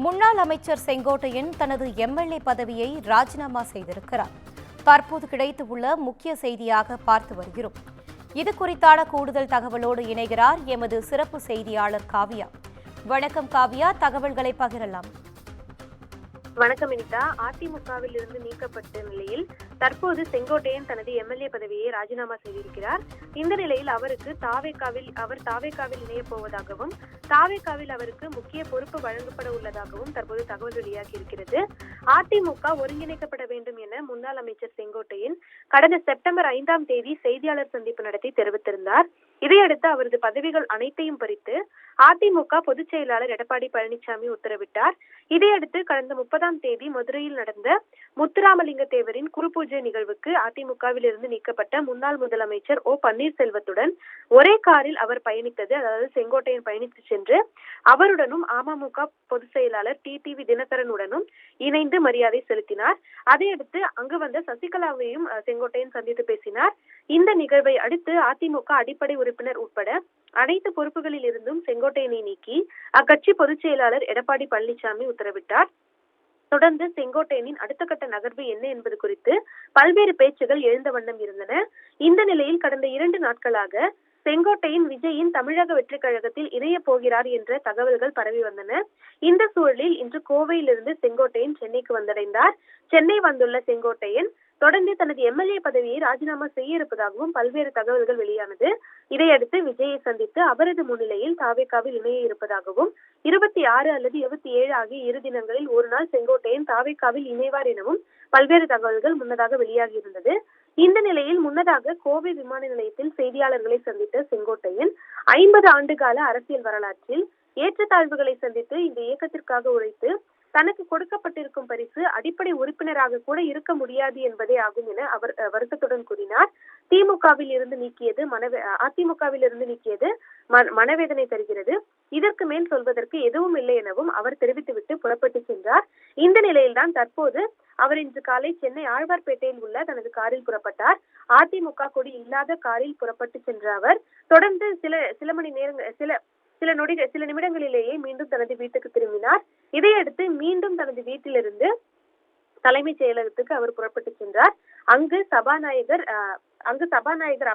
முன்னாள் அமைச்சர் செங்கோட்டையன் தனது எம்எல்ஏ பதவியை ராஜினாமா செய்திருக்கிறார். தற்போது கிடைத்துள்ள முக்கிய செய்தியாக பார்த்து வருகிறோம். இது குறித்தான கூடுதல் தகவலோடு இணைகிறார் எமது சிறப்பு செய்தியாளர் காவியா. வணக்கம் காவியா, தகவல்களை பகிரலாம். வணக்கம் இனிதா. அதிமுகவில் இருந்து நீக்கப்பட்ட நிலையில் தற்போது செங்கோட்டையன் தனது எம்எல்ஏ பதவியை ராஜினாமா செய்திருக்கிறார். இந்த நிலையில் அவருக்கு தாவேகாவில் இணைய போவதாகவும் தாவேகாவில் அவருக்கு முக்கிய பொறுப்பு வழங்கப்பட உள்ளதாகவும் தற்போது தகவல் வெளியாகி இருக்கிறது. அதிமுக ஒருங்கிணைக்கப்பட வேண்டும் என முன்னாள் அமைச்சர் செங்கோட்டையன் கடந்த செப்டம்பர் 5ஆம் தேதி செய்தியாளர் சந்திப்பு நடத்தி தெரிவித்திருந்தார். இதையடுத்து அவரது பதவிகள் அனைத்தையும் பறித்து அதிமுக பொதுச் செயலாளர் எடப்பாடி பழனிசாமி உத்தரவிட்டார். இதையடுத்து கடந்த 30ஆம் தேதி மதுரையில் நடந்த முத்துராமலிங்க தேவரின் குருபூஜை நிகழ்வுக்கு அதிமுகவில் இருந்து நீக்கப்பட்ட முன்னாள் முதலமைச்சர் ஓ பன்னீர்செல்வத்துடன் ஒரே காரில் அவர் பயணித்தது, அதாவது செங்கோட்டையன் பயணித்து சென்று அவருடனும் அமமுக பொதுச் செயலாளர் டிடிவி தினகரனுடனும் இணைந்து மரியாதை செலுத்தினார். அதையடுத்து அங்கு வந்த சசிகலாவையும் செங்கோட்டையன் சந்தித்து பேசினார். இந்த நிகழ்வை அடுத்து அதிமுக அடிப்படை உறுப்பினர் உட்பட அனைத்து பொறுப்புகளில் இருந்தும் செங்கோட்டையனை நீக்கி அக்கட்சி பொதுச் செயலாளர் எடப்பாடி பழனிசாமி உத்தரவிட்டார். தொடர்ந்து செங்கோட்டையனின் அடுத்த கட்ட நகர்வு என்ன என்பது குறித்து பல்வேறு பேச்சுகள் எழுந்த வண்ணம் இருந்தன. இந்த நிலையில் கடந்த 2 நாட்களாக செங்கோட்டையன் விஜயின் தமிழக வெற்றிக் கழகத்தில் இணைய போகிறார் என்ற தகவல்கள் பரவி வந்தன. இந்த சூழலில் இன்று கோவையிலிருந்து செங்கோட்டையன் சென்னைக்கு வந்தடைந்தார். சென்னை வந்துள்ள செங்கோட்டையன் தொடர்ந்து தனது எம்எல்ஏ பதவியை ராஜினாமா செய்ய இருப்பதாகவும் பல்வேறு தகவல்கள் வெளியானது. இதையடுத்து விஜயை சந்தித்து அவரது முன்னிலையில் தாவேகாவில் இணைய இருப்பதாகவும் 26 அல்லது 27 ஆகிய 2 தினங்களில் ஒரு நாள் செங்கோட்டையன் தாவேகாவில் இணைவார் எனவும் பல்வேறு தகவல்கள் முன்னதாக வெளியாகி இருந்தது. இந்த நிலையில் முன்னதாக கோவை விமான நிலையத்தில் செய்தியாளர்களை சந்தித்த செங்கோட்டையன் 50 ஆண்டுகால அரசியல் வரலாற்றில் ஏற்றத்தாழ்வுகளை சந்தித்து இந்த இயக்கத்திற்காக உழைத்து தனக்கு கொடுக்கப்பட்டிருக்கும் பரிசு அடிப்படை உறுப்பினராக கூட இருக்க முடியாது என்பதே ஆகும் என அவர் வருத்தத்துடன் கூறினார். அதிமுகவில் இருந்து நீக்கியது மனவேதனை தருகிறது. இதற்கு மேல் சொல்வதற்கு எதுவும் இல்லை எனவும் அவர் தெரிவித்துவிட்டு புறப்பட்டு சென்றார். இந்த நிலையில்தான் தற்போது அவர் இன்று காலை சென்னை ஆழ்வார்பேட்டையில் உள்ள தனது காரில் புறப்பட்டார். அதிமுக கொடி இல்லாத காரில் புறப்பட்டு சென்ற அவர் தொடர்ந்து சில நிமிடங்களிலேயே மீண்டும் தனது வீட்டுக்கு திரும்பினார். இதையடுத்து மீண்டும் தனது வீட்டிலிருந்து தலைமைச் செயலகத்துக்கு அவர் புறப்பட்டு சென்றார். அங்கு சபாநாயகர்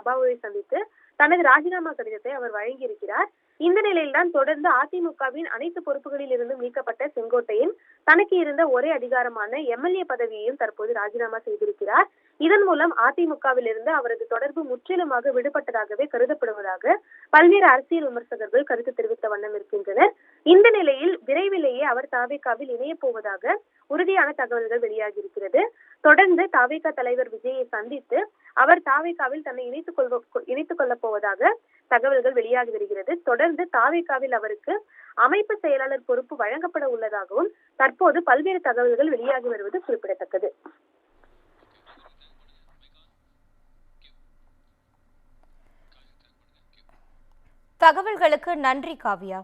அப்பாவுவை சந்தித்து தனது ராஜினாமா கடிதத்தை அவர் வழங்கியிருக்கிறார். இந்த நிலையில்தான் தொடர்ந்து அதிமுகவின் அனைத்து பொறுப்புகளில் இருந்தும் நீக்கப்பட்ட செங்கோட்டையன் தனக்கு இருந்த ஒரே அதிகாரமான எம்எல்ஏ பதவியையும் தற்போது ராஜினாமா செய்திருக்கிறார். இதன் மூலம் அதிமுகவில் இருந்து அவரது தொடர்பு முற்றிலுமாக விடுபட்டதாகவே கருதப்படுவதாக பல்வேறு அரசியல் விமர்சகர்கள் கருத்து தெரிவித்த வண்ணம் இருக்கின்றனர். இந்த நிலையில் விரைவிலேயே அவர் தாவேகாவில் இணைய போவதாக உறுதியான தகவல்கள் வெளியாகி இருக்கிறது. தொடர்ந்து தாவேகா தலைவர் விஜயை சந்தித்து அவர் தாவேகாவில் தன்னை இணைத்துக் கொள்ளப் போவதாக தகவல்கள் வெளியாகி வருகிறது. தொடர்ந்து தாவேகாவில் அவருக்கு அமைப்பு செயலாளர் பொறுப்பு வழங்கப்பட உள்ளதாகவும் தற்போது பல்வேறு தகவல்கள் வெளியாகி வருவது குறிப்பிடத்தக்கது. தகவல்களுக்கு நன்றி காவியா.